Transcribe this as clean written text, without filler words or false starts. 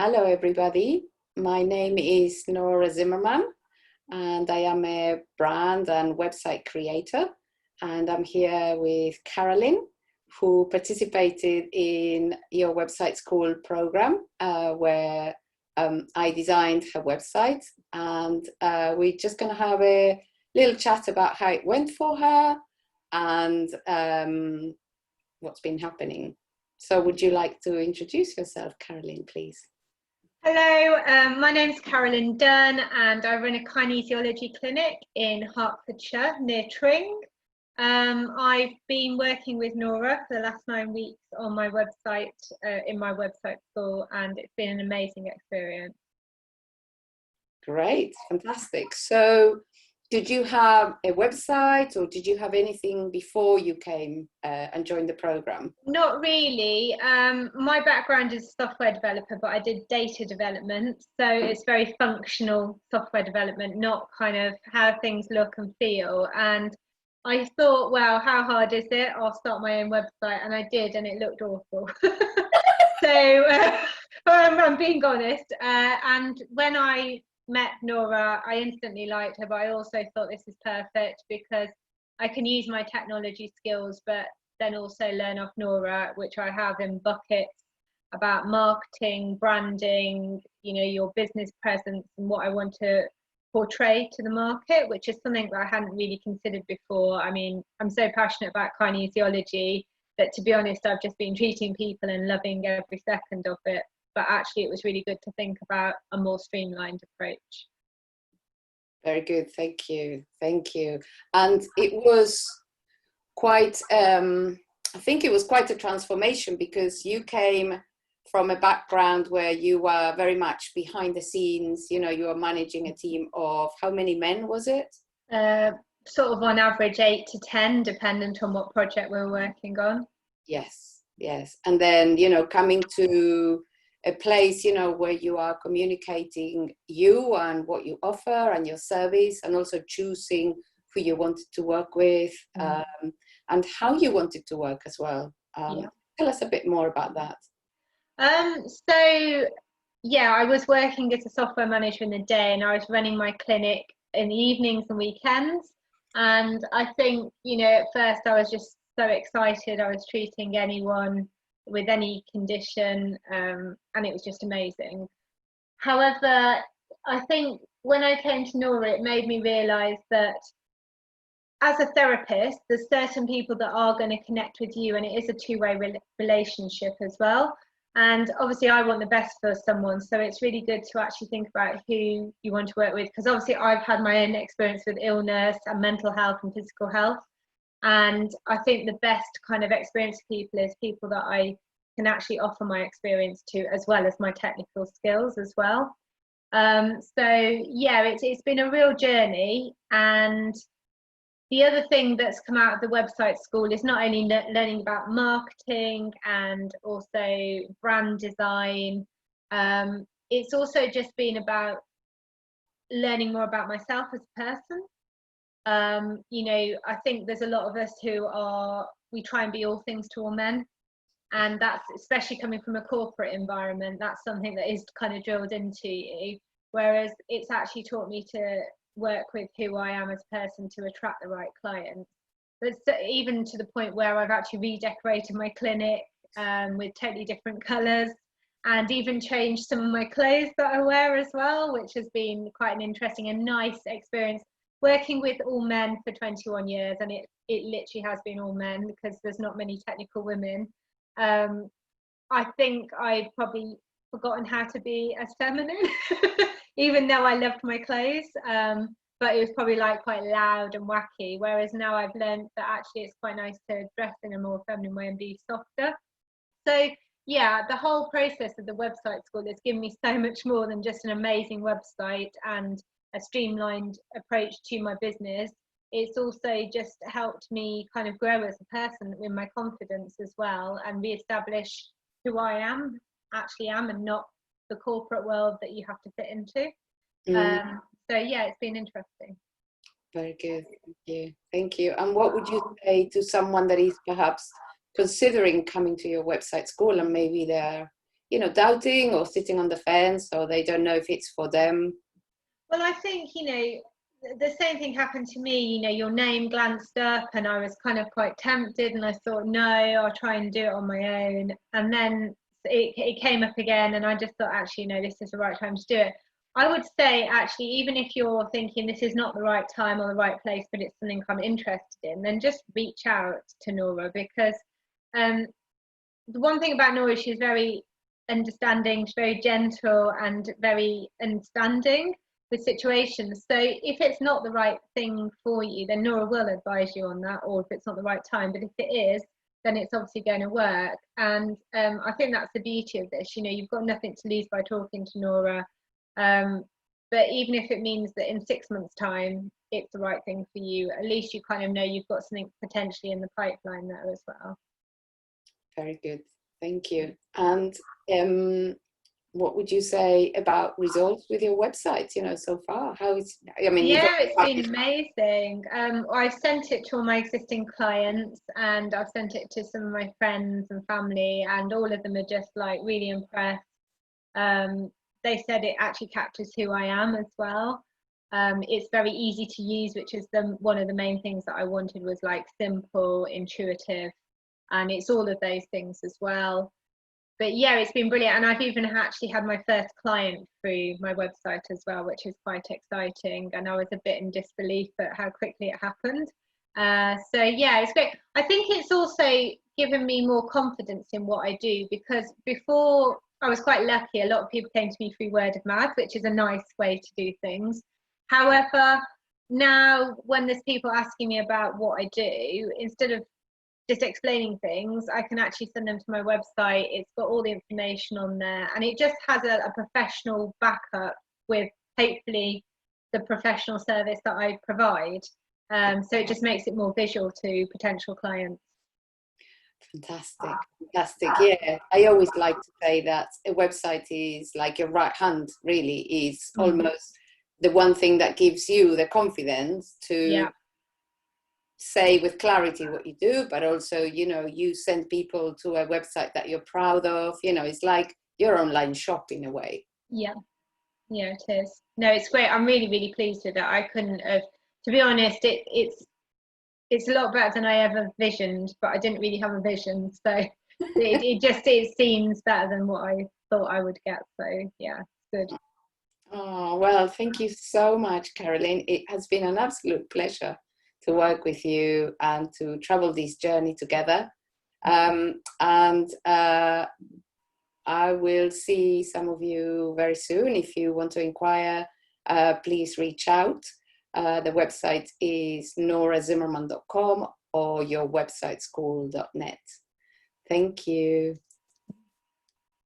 Hello, everybody. My name is Nora Zimmerman, and I am a brand and website creator. And I'm here with Caralyn, who participated in your website school program, where I designed her website. And we're just going to have a little chat about how it went for her and what's been happening. So would you like to introduce yourself, Caralyn, please? Hello, my name's Caralyn Dunn and I run a kinesiology clinic in Hertfordshire near Tring. I've been working with Nora for the last 9 weeks on my website, in my website school, and it's been an amazing experience. Great, fantastic. So did you have a website or did you have anything before you came and joined the program? Not really. My background is software developer, but I did data development. So it's very functional software development, not kind of how things look and feel. And I thought, well, how hard is it? I'll start my own website. And I did, and it looked awful. So I'm being honest. And when I met Nora, I instantly liked her, but I also thought this is perfect because I can use my technology skills, but then also learn off Nora, which I have in buckets about marketing, branding, you know, your business presence and what I want to portray to the market, which is something that I hadn't really considered before. I mean, I'm so passionate about kinesiology that, to be honest, I've just been treating people and loving every second of it. But actually it was really good to think about a more streamlined approach. Very good, thank you. And it was quite, I think it was quite a transformation because you came from a background where you were very much behind the scenes, you know, you were managing a team of, how many men was it? Sort of on average 8 to 10, dependent on what project we were working on. Yes. And then, you know, coming to a place, you know, where you are communicating you and what you offer and your service, and also choosing who you wanted to work with, and how you wanted to work as well. Tell us a bit more about that. So yeah, I was working as a software manager in the day and I was running my clinic in the evenings and weekends. And I think, you know, at first I was just so excited. I was treating anyone with any condition, and it was just amazing. However, I think when I came to Nora, it made me realise that as a therapist, there's certain people that are going to connect with you, and it is a two-way relationship as well. And obviously I want the best for someone, so it's really good to actually think about who you want to work with, because obviously I've had my own experience with illness and mental health and physical health. And I think the best kind of experienced people is people that I can actually offer my experience to, as well as my technical skills as well. So yeah, it's been a real journey. And the other thing that's come out of the website school is not only learning about marketing and also brand design, it's also just been about learning more about myself as a person. You know, I think there's a lot of us we try and be all things to all men, and that's, especially coming from a corporate environment, that's something that is kind of drilled into you, whereas it's actually taught me to work with who I am as a person to attract the right clients. But even to the point where I've actually redecorated my clinic with totally different colours, and even changed some of my clothes that I wear as well, which has been quite an interesting and nice experience working with all men for 21 years. And it literally has been all men because there's not many technical women. I think I've probably forgotten how to be as feminine, even though I loved my clothes, but it was probably like quite loud and wacky, whereas now I've learned that actually it's quite nice to dress in a more feminine way and be softer. So yeah, the whole process of the website school has given me so much more than just an amazing website and a streamlined approach to my business. It's also just helped me kind of grow as a person in my confidence as well, and re-establish who I actually am, and not the corporate world that you have to fit into. So yeah, it's been interesting. Very good, thank you. And what would you say to someone that is perhaps considering coming to your website school and maybe they're doubting or sitting on the fence, or they don't know if it's for them? Well, I think, the same thing happened to me. Your name glanced up and I was kind of quite tempted, and I thought, no, I'll try and do it on my own. And then it came up again, and I just thought, actually, no, this is the right time to do it. I would say, actually, even if you're thinking this is not the right time or the right place, but it's something I'm interested in, then just reach out to Nora, because the one thing about Nora, she's very understanding, she's very gentle and very understanding with situations. So if it's not the right thing for you, then Nora will advise you on that, or if it's not the right time. But if it is, then it's obviously going to work. And I think that's the beauty of this. You've got nothing to lose by talking to Nora. But even if it means that in 6 months' time it's the right thing for you, at least you kind of know you've got something potentially in the pipeline there as well. Very good, thank you. And what would you say about results with your website, so far? How is, yeah, it's been amazing. I've sent it to all my existing clients, and I've sent it to some of my friends and family, and all of them are just like really impressed. They said it actually captures who I am as well. It's very easy to use, which is one of the main things that I wanted, was like simple, intuitive, and it's all of those things as well. But yeah, it's been brilliant, and I've even actually had my first client through my website as well, which is quite exciting, and I was a bit in disbelief at how quickly it happened. So yeah, it's great. I think it's also given me more confidence in what I do, because before I was quite lucky. A lot of people came to me through word of mouth, which is a nice way to do things. However, now when there's people asking me about what I do, instead of just explaining things, I can actually send them to my website. It's got all the information on there, and it just has a professional backup with hopefully the professional service that I provide. So it just makes it more visual to potential clients. Fantastic. Yeah, I always like to say that a website is like your right hand, really, is almost the one thing that gives you the confidence to say with clarity what you do, but also, you send people to a website that you're proud of. It's like your online shop in a way. Yeah, it is. No, it's great. I'm really, really pleased with it. I couldn't have, to be honest, it's a lot better than I ever visioned, but I didn't really have a vision, so it seems better than what I thought I would get. So yeah, good. Oh, well, thank you so much, Caralyn. It has been an absolute pleasure to work with you and to travel this journey together. And I will see some of you very soon. If you want to inquire, please reach out. The website is norazimmerman.com or your website school.net. Thank you.